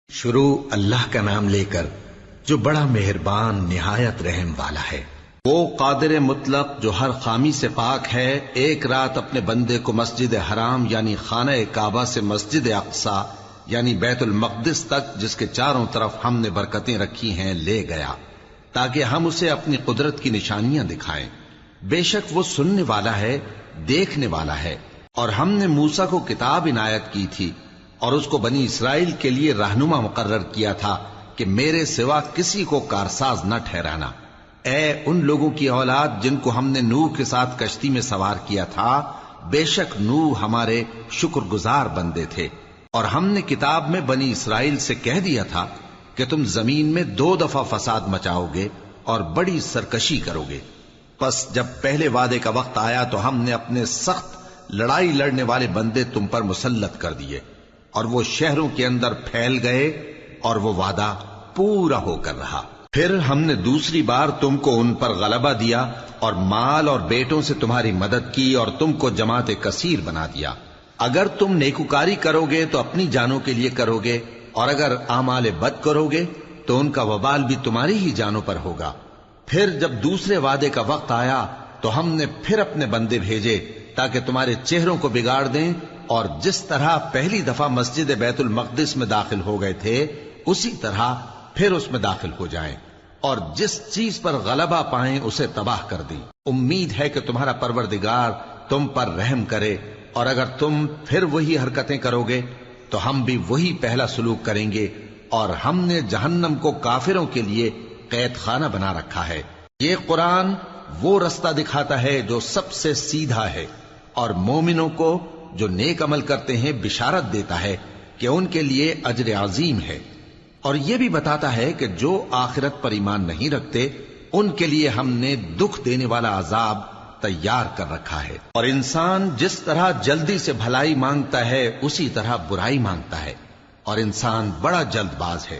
شروع اللہ کا نام لے کر جو بڑا مہربان نہایت رحم والا ہے۔ وہ قادر مطلق جو ہر خامی سے پاک ہے، ایک رات اپنے بندے کو مسجد حرام یعنی خانہ کعبہ سے مسجد اقصی یعنی بیت المقدس تک، جس کے چاروں طرف ہم نے برکتیں رکھی ہیں، لے گیا تاکہ ہم اسے اپنی قدرت کی نشانیاں دکھائیں۔ بے شک وہ سننے والا ہے، دیکھنے والا ہے۔ اور ہم نے موسیٰ کو کتاب عنایت کی تھی اور اس کو بنی اسرائیل کے لیے رہنما مقرر کیا تھا کہ میرے سوا کسی کو کارساز نہ ٹھہرانا۔ اے ان لوگوں کی اولاد جن کو ہم نے نوح کے ساتھ کشتی میں سوار کیا تھا، بے شک نوح ہمارے شکر گزار بندے تھے۔ اور ہم نے کتاب میں بنی اسرائیل سے کہہ دیا تھا کہ تم زمین میں 2 دفعہ فساد مچاؤ گے اور بڑی سرکشی کرو گے۔ پس جب پہلے وعدے کا وقت آیا تو ہم نے اپنے سخت لڑائی لڑنے والے بندے تم پر مسلط کر دیے، اور وہ شہروں کے اندر پھیل گئے اور وہ وعدہ پورا ہو کر رہا۔ پھر ہم نے دوسری بار تم کو ان پر غلبہ دیا اور مال اور بیٹوں سے تمہاری مدد کی اور تم کو جماعت کثیر بنا دیا۔ اگر تم نیکوکاری کرو گے تو اپنی جانوں کے لیے کرو گے، اور اگر اعمال بد کرو گے تو ان کا وبال بھی تمہاری ہی جانوں پر ہوگا۔ پھر جب دوسرے وعدے کا وقت آیا تو ہم نے پھر اپنے بندے بھیجے تاکہ تمہارے چہروں کو بگاڑ دیں، اور جس طرح پہلی دفعہ مسجد بیت المقدس میں داخل ہو گئے تھے اسی طرح پھر اس میں داخل ہو جائیں، اور جس چیز پر غلبہ پائیں اسے تباہ کر دیں۔ امید ہے کہ تمہارا پروردگار تم پر رحم کرے، اور اگر تم پھر وہی حرکتیں کرو گے تو ہم بھی وہی پہلا سلوک کریں گے، اور ہم نے جہنم کو کافروں کے لیے قید خانہ بنا رکھا ہے۔ یہ قرآن وہ رستہ دکھاتا ہے جو سب سے سیدھا ہے، اور مومنوں کو جو نیک عمل کرتے ہیں بشارت دیتا ہے کہ ان کے لیے اجر عظیم ہے، اور یہ بھی بتاتا ہے کہ جو آخرت پر ایمان نہیں رکھتے ان کے لیے ہم نے دکھ دینے والا عذاب تیار کر رکھا ہے۔ اور انسان جس طرح جلدی سے بھلائی مانگتا ہے اسی طرح برائی مانگتا ہے، اور انسان بڑا جلد باز ہے۔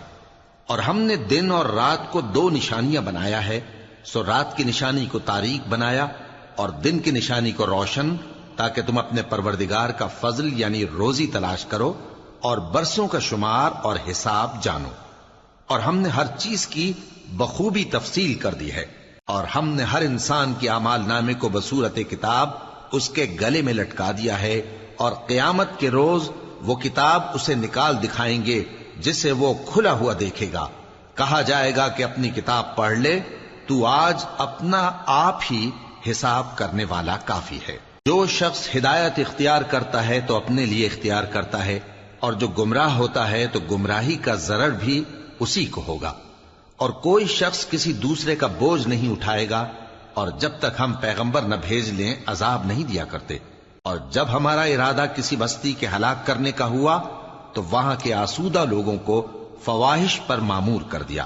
اور ہم نے دن اور رات کو 2 نشانیاں بنایا ہے، سو رات کی نشانی کو تاریک بنایا اور دن کی نشانی کو روشن، تاکہ تم اپنے پروردگار کا فضل یعنی روزی تلاش کرو اور برسوں کا شمار اور حساب جانو۔ اور ہم نے ہر چیز کی بخوبی تفصیل کر دی ہے، اور ہم نے ہر انسان کے اعمال نامے کو بصورت کتاب اس کے گلے میں لٹکا دیا ہے، اور قیامت کے روز وہ کتاب اسے نکال دکھائیں گے جسے وہ کھلا ہوا دیکھے گا۔ کہا جائے گا کہ اپنی کتاب پڑھ لے، تو آج اپنا آپ ہی حساب کرنے والا کافی ہے۔ جو شخص ہدایت اختیار کرتا ہے تو اپنے لیے اختیار کرتا ہے، اور جو گمراہ ہوتا ہے تو گمراہی کا ضرر بھی اسی کو ہوگا۔ اور کوئی شخص کسی دوسرے کا بوجھ نہیں اٹھائے گا، اور جب تک ہم پیغمبر نہ بھیج لیں عذاب نہیں دیا کرتے۔ اور جب ہمارا ارادہ کسی بستی کے ہلاک کرنے کا ہوا تو وہاں کے آسودہ لوگوں کو فواحش پر مامور کر دیا،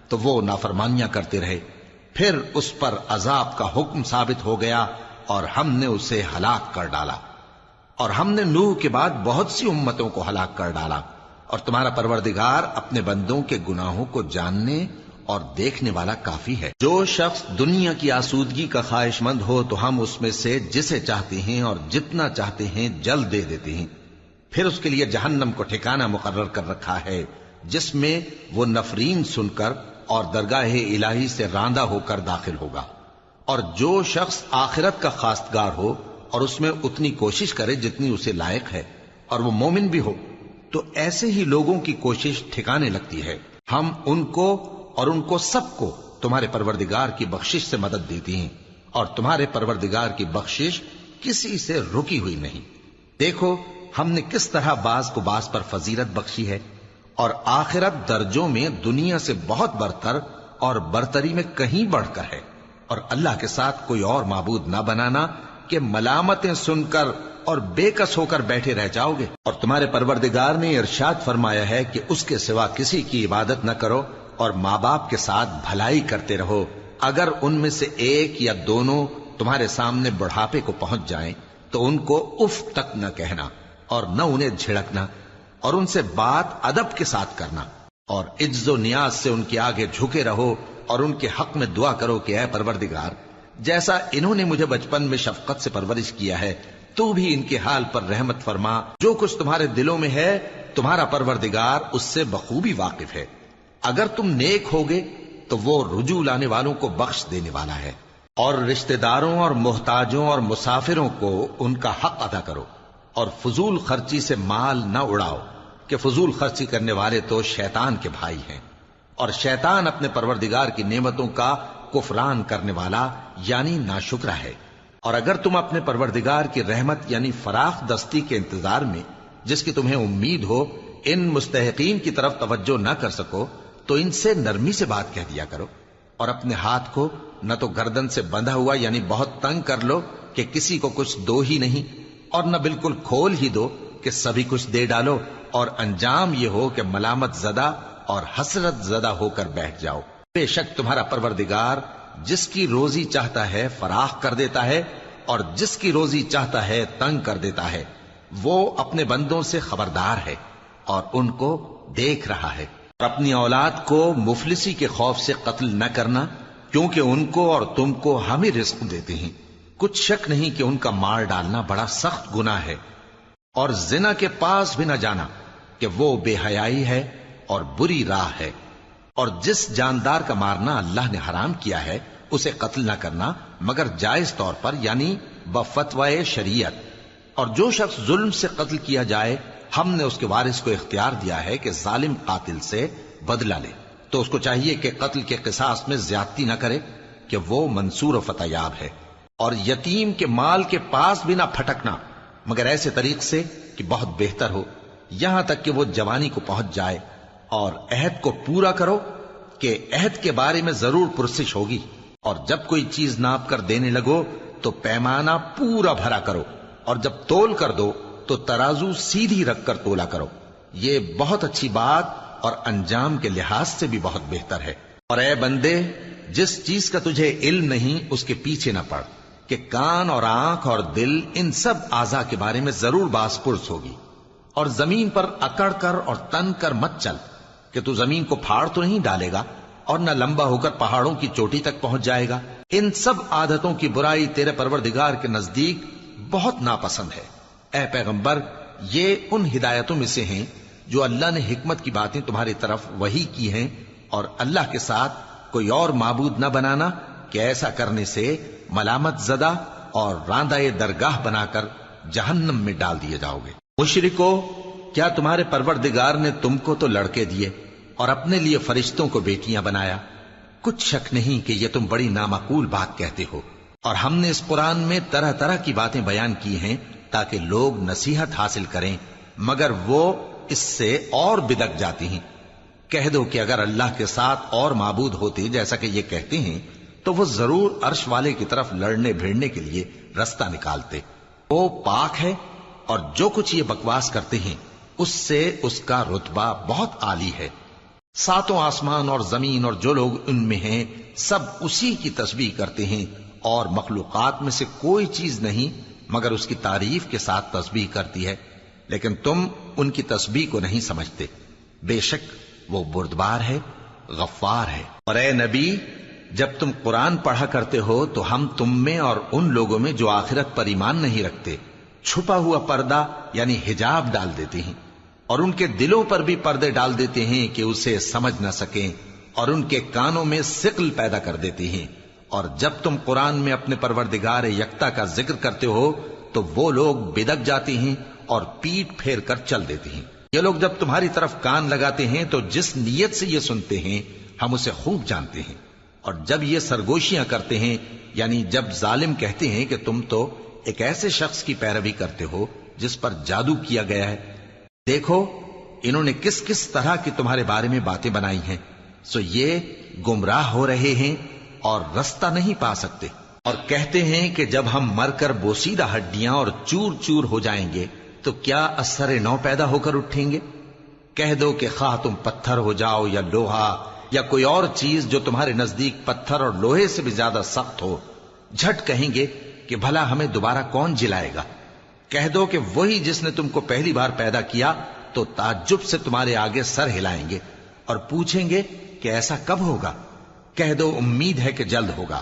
تو وہ نافرمانیاں کرتے رہے۔ پھر اس پر عذاب کا حکم ثابت ہو گیا اور ہم نے اسے ہلاک کر ڈالا۔ اور ہم نے نوح کے بعد بہت سی امتوں کو ہلاک کر ڈالا، اور تمہارا پروردگار اپنے بندوں کے گناہوں کو جاننے اور دیکھنے والا کافی ہے۔ جو شخص دنیا کی آسودگی کا خواہش مند ہو تو ہم اس میں سے جسے چاہتے ہیں اور جتنا چاہتے ہیں جلد دے دیتے ہیں۔ پھر اس کے لیے جہنم کو ٹھکانہ مقرر کر رکھا ہے، جس میں وہ نفرین سن کر اور درگاہ الہی سے راندہ ہو کر داخل ہوگا۔ اور جو شخص آخرت کا خواستگار ہو اور اس میں اتنی کوشش کرے جتنی اسے لائق ہے، اور وہ مومن بھی ہو، تو ایسے ہی لوگوں کی کوشش ٹھکانے لگتی ہے۔ ہم ان کو اور ان کو سب کو تمہارے پروردگار کی بخشش سے مدد دیتی ہیں، اور تمہارے پروردگار کی بخشش کسی سے رکی ہوئی نہیں۔ دیکھو ہم نے کس طرح بعض کو بعض پر فضیلت بخشی ہے، اور آخرت درجوں میں دنیا سے بہت برتر اور برتری میں کہیں بڑھ کر ہے۔ اور اللہ کے ساتھ کوئی اور معبود نہ بنانا کہ ملامتیں سن کر اور بے کس ہو کر بیٹھے رہ جاؤ گے۔ اور تمہارے پروردگار نے ارشاد فرمایا ہے کہ اس کے سوا کسی کی عبادت نہ کرو، اور ماں باپ کے ساتھ بھلائی کرتے رہو۔ اگر ان میں سے ایک یا دونوں تمہارے سامنے بڑھاپے کو پہنچ جائیں تو ان کو اف تک نہ کہنا، اور نہ انہیں جھڑکنا، اور ان سے بات ادب کے ساتھ کرنا، اور عجز و نیاز سے ان کے آگے جھکے رہو، اور ان کے حق میں دعا کرو کہ اے پروردگار، جیسا انہوں نے مجھے بچپن میں شفقت سے پرورش کیا ہے، تو بھی ان کے حال پر رحمت فرما۔ جو کچھ تمہارے دلوں میں ہے تمہارا پروردگار اس سے بخوبی واقف ہے۔ اگر تم نیک ہوگے تو وہ رجوع لانے والوں کو بخش دینے والا ہے۔ اور رشتہ داروں اور محتاجوں اور مسافروں کو ان کا حق ادا کرو، اور فضول خرچی سے مال نہ اڑاؤ، کہ فضول خرچی کرنے والے تو شیطان کے بھائی ہیں، اور شیطان اپنے پروردگار کی نعمتوں کا کفران کرنے والا یعنی ناشکرا ہے۔ اور اگر تم اپنے پروردگار کی رحمت یعنی فراخ دستی کے انتظار میں، جس کی تمہیں امید ہو، ان مستحقین کی طرف توجہ نہ کر سکو تو ان سے نرمی سے بات کہہ دیا کرو، اور اپنے ہاتھ کو نہ تو گردن سے بندھا ہوا یعنی بہت تنگ کر لو کہ کسی کو کچھ دو ہی نہیں، اور نہ بالکل کھول ہی دو کہ سبھی کچھ دے ڈالو، اور انجام یہ ہو کہ ملامت زدہ اور حسرت زدہ ہو کر بیٹھ جاؤ۔ بے شک تمہارا پروردگار جس کی روزی چاہتا ہے فراخ کر دیتا ہے، اور جس کی روزی چاہتا ہے تنگ کر دیتا ہے۔ وہ اپنے بندوں سے خبردار ہے اور ان کو دیکھ رہا ہے۔ اور اپنی اولاد کو مفلسی کے خوف سے قتل نہ کرنا، کیونکہ ان کو اور تم کو ہم ہی رزق دیتے ہیں۔ کچھ شک نہیں کہ ان کا مار ڈالنا بڑا سخت گناہ ہے۔ اور زنا کے پاس بھی نہ جانا کہ وہ بے حیائی ہے اور بری راہ ہے۔ اور جس جاندار کا مارنا اللہ نے حرام کیا ہے اسے قتل نہ کرنا مگر جائز طور پر یعنی بفتوائے شریعت۔ اور جو شخص ظلم سے قتل کیا جائے ہم نے اس کے وارث کو اختیار دیا ہے کہ ظالم قاتل سے بدلہ لے، تو اس کو چاہیے کہ قتل کے قصاص میں زیادتی نہ کرے کہ وہ منصور و فتح یاب ہے۔ اور یتیم کے مال کے پاس بھی نہ پھٹکنا مگر ایسے طریق سے کہ بہت بہتر ہو، یہاں تک کہ وہ جوانی کو پہنچ جائے۔ اور عہد کو پورا کرو کہ عہد کے بارے میں ضرور پرسش ہوگی، اور جب کوئی چیز ناپ کر دینے لگو تو پیمانہ پورا بھرا کرو، اور جب تول کر دو تو ترازو سیدھی رکھ کر تولا کرو۔ یہ بہت اچھی بات اور انجام کے لحاظ سے بھی بہت بہتر ہے۔ اور اے بندے، جس چیز کا تجھے علم نہیں اس کے پیچھے نہ پڑ، کہ کان اور آنکھ اور دل ان سب اعضاء کے بارے میں ضرور باز پرس ہوگی۔ اور زمین پر اکڑ کر اور تن کر مت چل کہ تو زمین کو پھاڑ تو نہیں ڈالے گا اور نہ لمبا ہو کر پہاڑوں کی چوٹی تک پہنچ جائے گا۔ ان سب عادتوں کی برائی تیرے پروردگار کے نزدیک بہت ناپسند ہے۔ اے پیغمبر، یہ ان ہدایتوں میں سے ہیں جو اللہ نے حکمت کی باتیں تمہاری طرف وحی کی ہیں، اور اللہ کے ساتھ کوئی اور معبود نہ بنانا کہ ایسا کرنے سے ملامت زدہ اور راندہ درگاہ بنا کر جہنم میں ڈال دیے جاؤ گے۔ مشرکو، کیا تمہارے پروردگار نے تم کو تو لڑکے دیے اور اپنے لیے فرشتوں کو بیٹیاں بنایا؟ کچھ شک نہیں کہ یہ تم بڑی نامعقول بات کہتے ہو، اور ہم نے اس قرآن میں طرح طرح کی باتیں بیان کی ہیں تاکہ لوگ نصیحت حاصل کریں، مگر وہ اس سے اور بدک جاتی ہیں۔ کہہ دو کہ اگر اللہ کے ساتھ اور معبود ہوتے جیسا کہ یہ کہتے ہیں تو وہ ضرور عرش والے کی طرف لڑنے بھیڑنے کے لیے رستہ نکالتے۔ وہ پاک ہے، اور جو کچھ یہ بکواس کرتے ہیں اس سے اس کا رتبہ بہت عالی ہے۔ ساتوں آسمان اور زمین اور جو لوگ ان میں ہیں سب اسی کی تسبیح کرتے ہیں، اور مخلوقات میں سے کوئی چیز نہیں مگر اس کی تعریف کے ساتھ تسبیح کرتی ہے، لیکن تم ان کی تسبیح کو نہیں سمجھتے۔ بے شک وہ بردبار ہے، غفار ہے۔ اور اے نبی، جب تم قرآن پڑھا کرتے ہو تو ہم تم میں اور ان لوگوں میں جو آخرت پر ایمان نہیں رکھتے چھپا ہوا پردہ یعنی حجاب ڈال دیتے ہیں، اور ان کے دلوں پر بھی پردے ڈال دیتے ہیں کہ اسے سمجھ نہ سکیں، اور ان کے کانوں میں ثقل پیدا کر دیتے ہیں۔ اور جب تم قرآن میں اپنے پروردگار یکتا کا ذکر کرتے ہو تو وہ لوگ بدک جاتے ہیں اور پیٹ پھیر کر چل دیتے ہیں۔ یہ لوگ جب تمہاری طرف کان لگاتے ہیں تو جس نیت سے یہ سنتے ہیں ہم اسے خوب جانتے ہیں، اور جب یہ سرگوشیاں کرتے ہیں یعنی جب ظالم کہتے ہیں کہ تم تو ایک ایسے شخص کی پیروی کرتے ہو جس پر جادو کیا گیا ہے، دیکھو انہوں نے کس کس طرح کی تمہارے بارے میں باتیں بنائی ہیں، سو یہ گمراہ ہو رہے ہیں اور رستہ نہیں پا سکتے۔ اور کہتے ہیں کہ جب ہم مر کر بوسیدہ ہڈیاں اور چور چور ہو جائیں گے تو کیا اثر نو پیدا ہو کر اٹھیں گے؟ کہہ دو کہ خواہ تم پتھر ہو جاؤ یا لوہا یا کوئی اور چیز جو تمہارے نزدیک پتھر اور لوہے سے بھی زیادہ سخت ہو، جھٹ کہیں گے کہ بھلا ہمیں دوبارہ کون جلائے گا؟ کہہ دو کہ وہی جس نے تم کو پہلی بار پیدا کیا تو تعجب سے تمہارے آگے سر ہلائیں گے اور پوچھیں گے کہ ایسا کب ہوگا؟ کہہ دو امید ہے کہ جلد ہوگا۔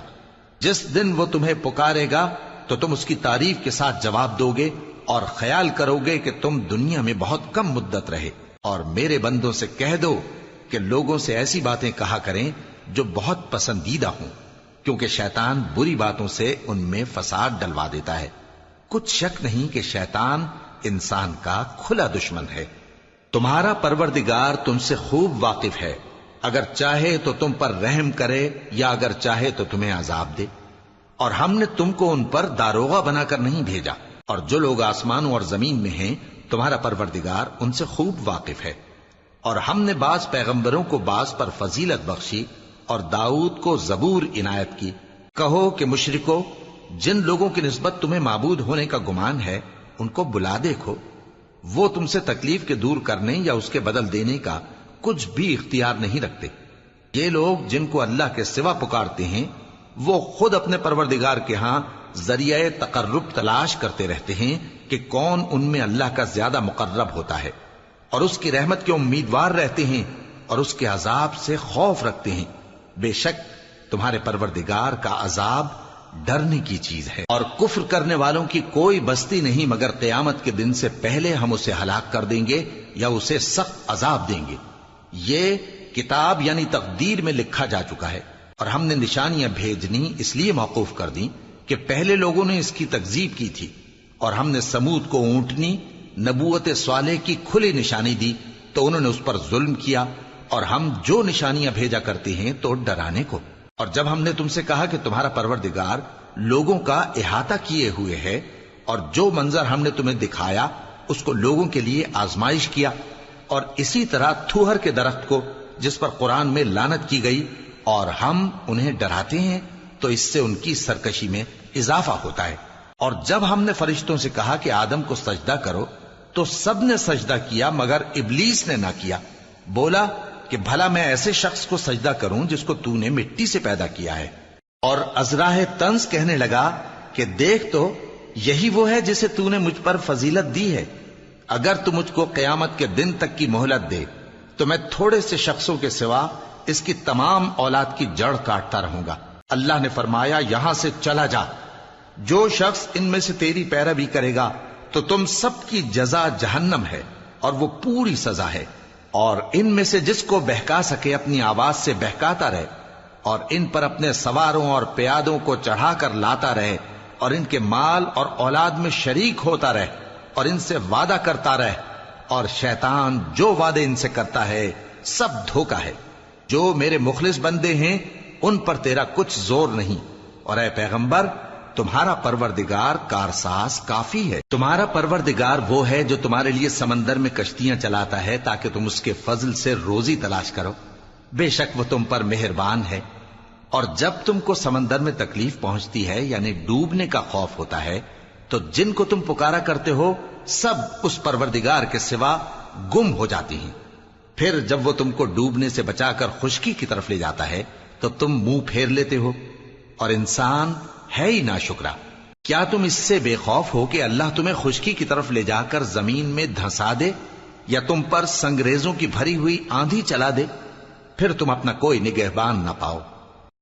جس دن وہ تمہیں پکارے گا تو تم اس کی تعریف کے ساتھ جواب دو گے اور خیال کرو گے کہ تم دنیا میں بہت کم مدت رہے، اور میرے بندوں سے کہہ دو کہ لوگوں سے ایسی باتیں کہا کریں جو بہت پسندیدہ ہوں، کیونکہ شیطان بری باتوں سے ان میں فساد ڈلوا دیتا ہے۔ کچھ شک نہیں کہ شیطان انسان کا کھلا دشمن ہے۔ تمہارا پروردگار تم سے خوب واقف ہے، اگر چاہے تو تم پر رحم کرے یا اگر چاہے تو تمہیں عذاب دے۔ اور ہم نے تم کو ان پر داروغہ بنا کر نہیں بھیجا، اور جو لوگ آسمانوں اور زمین میں ہیں تمہارا پروردگار ان سے خوب واقف ہے۔ اور ہم نے بعض پیغمبروں کو بعض پر فضیلت بخشی اور داؤد کو زبور عنایت کی۔ کہو کہ مشرکو، جن لوگوں کی نسبت تمہیں معبود ہونے کا گمان ہے ان کو بلا دیکھو، وہ تم سے تکلیف کے دور کرنے یا اس کے بدل دینے کا کچھ بھی اختیار نہیں رکھتے۔ یہ لوگ جن کو اللہ کے سوا پکارتے ہیں وہ خود اپنے پروردگار کے ہاں ذریعہ تقرب تلاش کرتے رہتے ہیں کہ کون ان میں اللہ کا زیادہ مقرب ہوتا ہے، اور اس کی رحمت کے امیدوار رہتے ہیں اور اس کے عذاب سے خوف رکھتے ہیں۔ بے شک تمہارے پروردگار کا عذاب ڈرنے کی چیز ہے، اور کفر کرنے والوں کی کوئی بستی نہیں مگر قیامت کے دن سے پہلے ہم اسے ہلاک کر دیں گے یا اسے سخت عذاب دیں گے۔ یہ کتاب یعنی تقدیر میں لکھا جا چکا ہے، اور ہم نے نشانیاں بھیجنی اس لیے موقوف کر دیں کہ پہلے لوگوں نے اس کی تکذیب کی تھی، اور ہم نے سمود کو اونٹنی نبوت صالح کی کھلی نشانی دی تو انہوں نے اس پر ظلم کیا، اور ہم جو نشانیاں بھیجا کرتے ہیں تو ڈرانے کو۔ اور جب ہم نے تم سے کہا کہ تمہارا پروردگار لوگوں کا احاطہ کیے ہوئے ہے، اور جو منظر ہم نے تمہیں دکھایا اس کو لوگوں کے لیے آزمائش کیا، اور اسی طرح تھوہر کے درخت کو جس پر قرآن میں لعنت کی گئی، اور ہم انہیں ڈراتے ہیں تو اس سے ان کی سرکشی میں اضافہ ہوتا ہے۔ اور جب ہم نے فرشتوں سے کہا کہ آدم کو سجدہ کرو تو سب نے سجدہ کیا مگر ابلیس نے نہ کیا، بولا کہ بھلا میں ایسے شخص کو سجدہ کروں جس کو تو نے مٹی سے پیدا کیا ہے۔ اور ازراہ طنز کہنے لگا کہ دیکھ تو یہی وہ ہے جسے تو نے مجھ پر فضیلت دی ہے، اگر تو مجھ کو قیامت کے دن تک کی مہلت دے تو میں تھوڑے سے شخصوں کے سوا اس کی تمام اولاد کی جڑ کاٹتا رہوں گا۔ اللہ نے فرمایا یہاں سے چلا جا، جو شخص ان میں سے تیری پیروی کرے گا تو تم سب کی جزا جہنم ہے اور وہ پوری سزا ہے، اور ان میں سے جس کو بہکا سکے اپنی آواز سے بہکاتا رہے، اور ان پر اپنے سواروں اور پیادوں کو چڑھا کر لاتا رہے، اور ان کے مال اور اولاد میں شریک ہوتا رہے، اور ان سے وعدہ کرتا رہے، اور شیطان جو وعدے ان سے کرتا ہے سب دھوکا ہے۔ جو میرے مخلص بندے ہیں ان پر تیرا کچھ زور نہیں، اور اے پیغمبر تمہارا پروردگار کارساز کافی ہے۔ تمہارا پروردگار وہ ہے جو تمہارے لیے سمندر میں کشتیاں چلاتا ہے تاکہ تم اس کے فضل سے روزی تلاش کرو، بے شک وہ تم پر مہربان ہے۔ اور جب تم کو سمندر میں تکلیف پہنچتی ہے یعنی ڈوبنے کا خوف ہوتا ہے تو جن کو تم پکارا کرتے ہو سب اس پروردگار کے سوا گم ہو جاتی ہیں۔ پھر جب وہ تم کو ڈوبنے سے بچا کر خشکی کی طرف لے جاتا ہے تو تم منہ پھیر لیتے ہو، اور انسان ہے ہی ناشکرا۔ کیا تم اس سے بے خوف ہو کہ اللہ تمہیں خشکی کی طرف لے جا کر زمین میں دھنسا دے یا تم پر سنگریزوں کی بھری ہوئی آندھی چلا دے، پھر تم اپنا کوئی نگہبان نہ پاؤ؟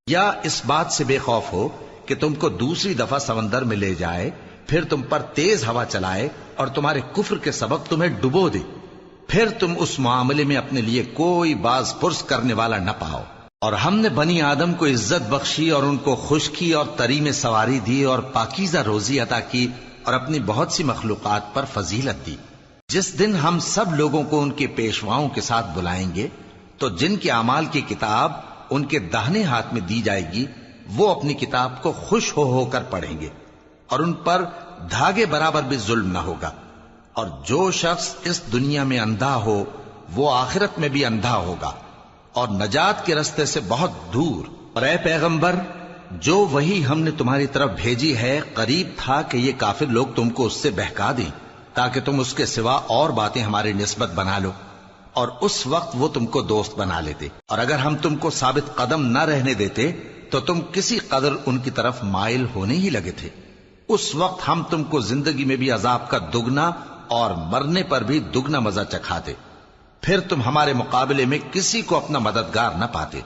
یا اس بات سے بے خوف ہو کہ تم کو دوسری دفعہ سمندر میں لے جائے، پھر تم پر تیز ہوا چلائے اور تمہارے کفر کے سبب تمہیں ڈبو دے، پھر تم اس معاملے میں اپنے لیے کوئی باز پرس کرنے والا نہ پاؤ؟ اور ہم نے بنی آدم کو عزت بخشی اور ان کو خشکی اور تری میں سواری دی اور پاکیزہ روزی عطا کی اور اپنی بہت سی مخلوقات پر فضیلت دی۔ جس دن ہم سب لوگوں کو ان کے پیشواؤں کے ساتھ بلائیں گے تو جن کے اعمال کی کتاب ان کے داہنے ہاتھ میں دی جائے گی وہ اپنی کتاب کو خوش ہو کر پڑھیں گے، اور ان پر دھاگے برابر بھی ظلم نہ ہوگا۔ اور جو شخص اس دنیا میں اندھا ہو وہ آخرت میں بھی اندھا ہوگا اور نجات کے رستے سے بہت دور۔ اور اے پیغمبر جو وہی ہم نے تمہاری طرف بھیجی ہے قریب تھا کہ یہ کافر لوگ تم کو اس سے بہکا دیں تاکہ تم اس کے سوا اور باتیں ہماری نسبت بنا لو، اور اس وقت وہ تم کو دوست بنا لیتے، اور اگر ہم تم کو ثابت قدم نہ رہنے دیتے تو تم کسی قدر ان کی طرف مائل ہونے ہی لگے تھے۔ اس وقت ہم تم کو زندگی میں بھی عذاب کا دگنا اور مرنے پر بھی دگنا مزہ چکھاتے، پھر تم ہمارے مقابلے میں کسی کو اپنا مددگار نہ پاتے۔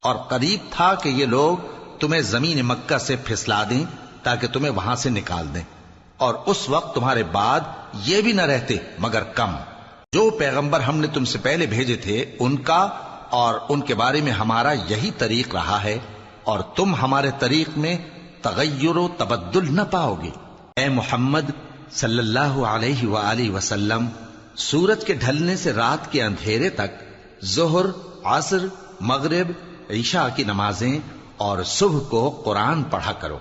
اور قریب تھا کہ یہ لوگ تمہیں زمین مکہ سے پھسلا دیں تاکہ تمہیں وہاں سے نکال دیں، اور اس وقت تمہارے بعد یہ بھی نہ رہتے مگر کم۔ جو پیغمبر ہم نے تم سے پہلے بھیجے تھے ان کا اور ان کے بارے میں ہمارا یہی طریق رہا ہے، اور تم ہمارے طریق میں تغیر و تبدل نہ پاؤ گے۔ اے محمد صلی اللہ علیہ وآلہ وسلم، سورج کے ڈھلنے سے رات کے اندھیرے تک ظہر، عصر، مغرب، عشاء کی نمازیں اور صبح کو قرآن پڑھا کرو،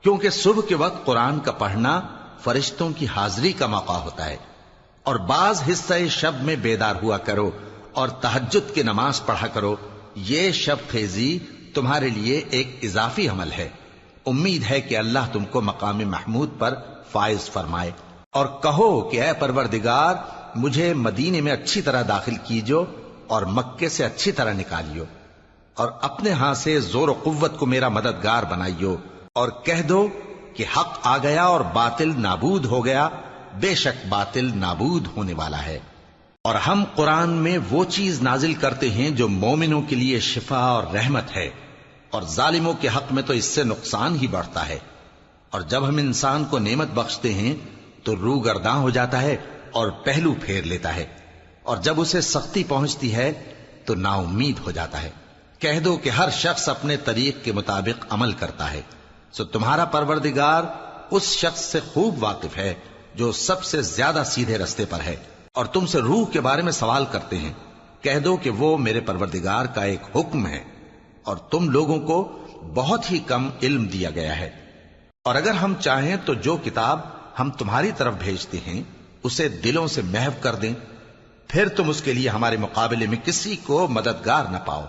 کیونکہ صبح کے وقت قرآن کا پڑھنا فرشتوں کی حاضری کا موقع ہوتا ہے، اور بعض حصہ شب میں بیدار ہوا کرو اور تہجد کی نماز پڑھا کرو۔ یہ شب خیزی تمہارے لیے ایک اضافی عمل ہے۔ امید ہے کہ اللہ تم کو مقام محمود پر فائز فرمائے۔ اور کہو کہ اے پروردگار، مجھے مدینے میں اچھی طرح داخل کیجو اور مکے سے اچھی طرح نکالیو، اور اپنے ہاں سے زور و قوت کو میرا مددگار بنائیو، اور کہہ دو کہ حق آ گیا اور باطل نابود ہو گیا، بے شک باطل نابود ہونے والا ہے۔ اور ہم قرآن میں وہ چیز نازل کرتے ہیں جو مومنوں کے لیے شفا اور رحمت ہے، اور ظالموں کے حق میں تو اس سے نقصان ہی بڑھتا ہے۔ اور جب ہم انسان کو نعمت بخشتے ہیں تو روح گرداں ہو جاتا ہے اور پہلو پھیر لیتا ہے، اور جب اسے سختی پہنچتی ہے تو نا امید ہو جاتا ہے۔ کہہ دو کہ ہر شخص اپنے طریق کے مطابق عمل کرتا ہے، سو تمہارا پروردگار اس شخص سے خوب واقف ہے جو سب سے زیادہ سیدھے رستے پر ہے۔ اور تم سے روح کے بارے میں سوال کرتے ہیں، کہہ دو کہ وہ میرے پروردگار کا ایک حکم ہے، اور تم لوگوں کو بہت ہی کم علم دیا گیا ہے۔ اور اگر ہم چاہیں تو جو کتاب ہم تمہاری طرف بھیجتے ہیں اسے دلوں سے محو کر دیں، پھر تم اس کے لیے ہمارے مقابلے میں کسی کو مددگار نہ پاؤ،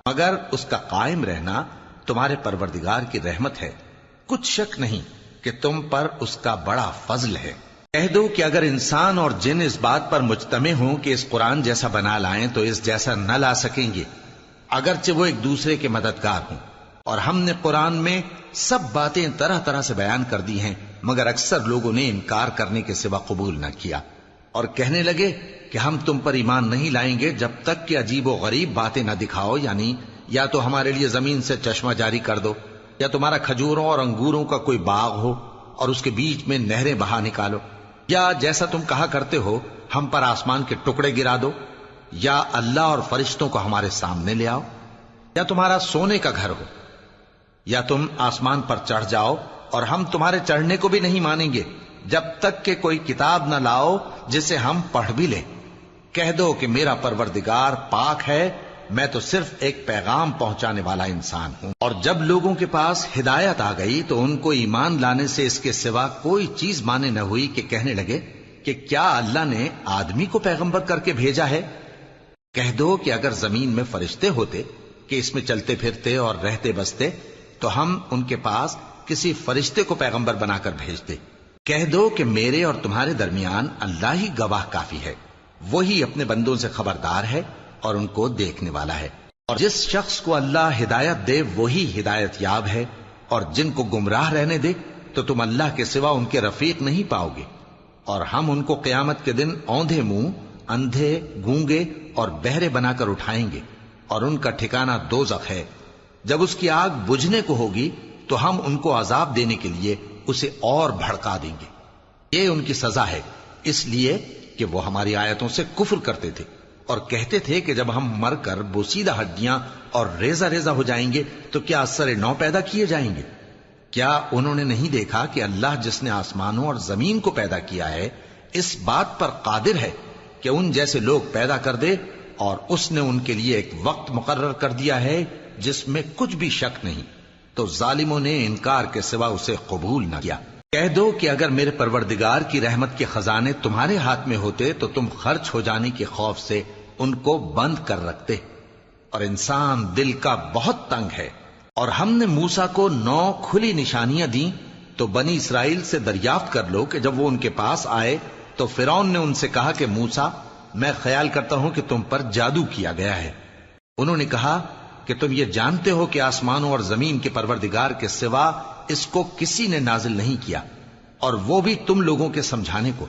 مگر اس کا قائم رہنا تمہارے پروردگار کی رحمت ہے، کچھ شک نہیں کہ تم پر اس کا بڑا فضل ہے۔ کہہ دو کہ اگر انسان اور جن اس بات پر مجتمع ہوں کہ اس قرآن جیسا بنا لائیں تو اس جیسا نہ لا سکیں گے، اگرچہ وہ ایک دوسرے کے مددگار ہوں۔ اور ہم نے قرآن میں سب باتیں طرح طرح سے بیان کر دی ہیں، مگر اکثر لوگوں نے انکار کرنے کے سوا قبول نہ کیا، اور کہنے لگے کہ ہم تم پر ایمان نہیں لائیں گے جب تک کہ عجیب و غریب باتیں نہ دکھاؤ، یعنی یا تو ہمارے لیے زمین سے چشمہ جاری کر دو، یا تمہارا کھجوروں اور انگوروں کا کوئی باغ ہو اور اس کے بیچ میں نہریں بہا نکالو، یا جیسا تم کہا کرتے ہو ہم پر آسمان کے ٹکڑے گرا دو، یا اللہ اور فرشتوں کو ہمارے سامنے لے آؤ، یا تمہارا سونے کا گھر ہو، یا تم آسمان پر چڑھ جاؤ، اور ہم تمہارے چڑھنے کو بھی نہیں مانیں گے جب تک کہ کوئی کتاب نہ لاؤ جسے ہم پڑھ بھی لیں۔ کہہ دو کہ میرا پروردگار پاک ہے، میں تو صرف ایک پیغام پہنچانے والا انسان ہوں۔ اور جب لوگوں کے پاس ہدایت آ گئی تو ان کو ایمان لانے سے اس کے سوا کوئی چیز مانے نہ ہوئی کہ کہنے لگے کہ کیا اللہ نے آدمی کو پیغمبر کر کے بھیجا ہے؟ کہہ دو کہ اگر زمین میں فرشتے ہوتے کہ اس میں چلتے پھرتے اور رہتے بستے تو ہم ان کے پاس کسی فرشتے کو پیغمبر بنا کر بھیجتے۔ کہہ دو کہ میرے اور تمہارے درمیان اللہ ہی گواہ کافی ہے، وہی اپنے بندوں سے خبردار ہے اور ان کو دیکھنے والا ہے۔ اور جس شخص کو اللہ ہدایت دے وہی ہدایت یاب ہے، اور جن کو گمراہ رہنے دے تو تم اللہ کے سوا ان کے رفیق نہیں پاؤ گے۔ اور ہم ان کو قیامت کے دن اوندھے منہ، اندھے، گونگے اور بہرے بنا کر اٹھائیں گے، اور ان کا ٹھکانہ دوزخ ہے۔ جب اس کی آگ بجھنے کو ہوگی تو ہم ان کو عذاب دینے کے لیے اسے اور بھڑکا دیں گے۔ یہ ان کی سزا ہے، اس لیے کہ وہ ہماری آیتوں سے کفر کرتے تھے اور کہتے تھے کہ جب ہم مر کر بوسیدہ ہڈیاں اور ریزہ ریزہ ہو جائیں گے تو کیا اثر نو پیدا کیے جائیں گے؟ کیا انہوں نے نہیں دیکھا کہ اللہ جس نے آسمانوں اور زمین کو پیدا کیا ہے اس بات پر قادر ہے کہ ان جیسے لوگ پیدا کر دے، اور اس نے ان کے لیے ایک وقت مقرر کر دیا ہے جس میں کچھ بھی شک نہیں، تو ظالموں نے انکار کے سوا اسے قبول نہ کیا۔ کہہ دو کہ اگر میرے پروردگار کی رحمت کے خزانے تمہارے ہاتھ میں ہوتے تو تم خرچ ہو جانے کے خوف سے ان کو بند کر رکھتے، اور انسان دل کا بہت تنگ ہے۔ اور ہم نے موسیٰ کو 9 کھلی نشانیاں دیں تو بنی اسرائیل سے دریافت کر لو کہ جب وہ ان کے پاس آئے تو فرعون نے ان سے کہا کہ موسیٰ، میں خیال کرتا ہوں کہ تم پر جادو کیا گیا ہے۔ انہوں نے کہا کہ تم یہ جانتے ہو کہ آسمانوں اور زمین کے پروردگار کے سوا اس کو کسی نے نازل نہیں کیا، اور وہ بھی تم لوگوں کے سمجھانے کو۔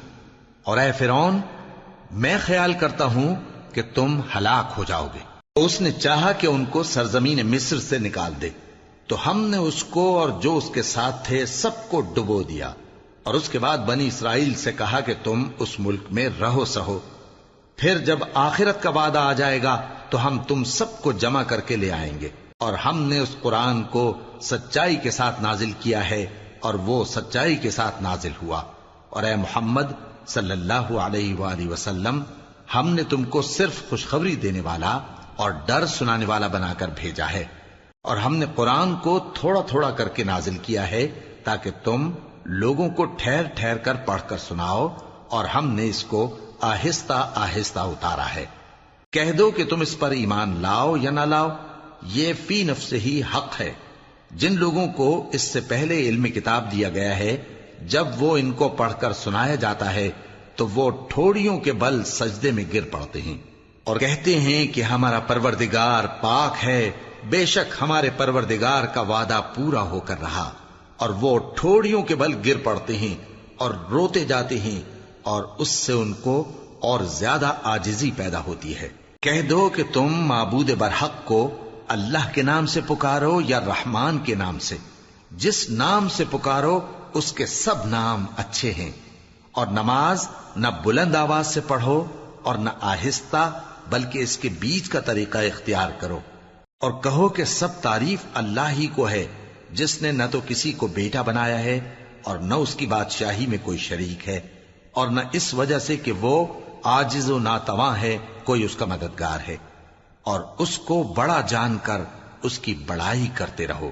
اور اے فرعون، میں خیال کرتا ہوں کہ تم ہلاک ہو جاؤ گے۔ تو اس نے چاہا کہ ان کو سرزمین مصر سے نکال دے، تو ہم نے اس کو اور جو اس کے ساتھ تھے سب کو ڈبو دیا، اور اس کے بعد بنی اسرائیل سے کہا کہ تم اس ملک میں رہو سہو، پھر جب آخرت کا وعدہ آ جائے گا تو ہم تم سب کو جمع کر کے لے آئیں گے، اور ہم نے اس قرآن کو سچائی کے ساتھ نازل کیا ہے اور وہ سچائی کے ساتھ نازل ہوا۔ اور اے محمد صلی اللہ علیہ وآلہ وسلم، ہم نے تم کو صرف خوشخبری دینے والا اور ڈر سنانے والا بنا کر بھیجا ہے، اور ہم نے قرآن کو تھوڑا تھوڑا کر کے نازل کیا ہے تاکہ تم لوگوں کو ٹھہر ٹھہر کر پڑھ کر سناؤ، اور ہم نے اس کو آہستہ آہستہ اتارا ہے۔ کہہ دو کہ تم اس پر ایمان لاؤ یا نہ لاؤ، یہ فی نفس ہی حق ہے۔ جن لوگوں کو اس سے پہلے علم کتاب دیا گیا ہے، جب وہ ان کو پڑھ کر سنایا جاتا ہے تو وہ ٹھوڑیوں کے بل سجدے میں گر پڑتے ہیں اور کہتے ہیں کہ ہمارا پروردگار پاک ہے، بے شک ہمارے پروردگار کا وعدہ پورا ہو کر رہا، اور وہ ٹھوڑیوں کے بل گر پڑتے ہیں اور روتے جاتے ہیں، اور اس سے ان کو اور زیادہ عاجزی پیدا ہوتی ہے۔ کہہ دو کہ تم معبود برحق کو اللہ کے نام سے پکارو یا رحمان کے نام سے، جس نام سے پکارو اس کے سب نام اچھے ہیں، اور نماز نہ بلند آواز سے پڑھو اور نہ آہستہ، بلکہ اس کے بیچ کا طریقہ اختیار کرو، اور کہو کہ سب تعریف اللہ ہی کو ہے، جس نے نہ تو کسی کو بیٹا بنایا ہے اور نہ اس کی بادشاہی میں کوئی شریک ہے، اور نہ اس وجہ سے کہ وہ عاجز و ناتواں ہے کوئی اس کا مددگار ہے، اور اس کو بڑا جان کر اس کی بڑائی کرتے رہو۔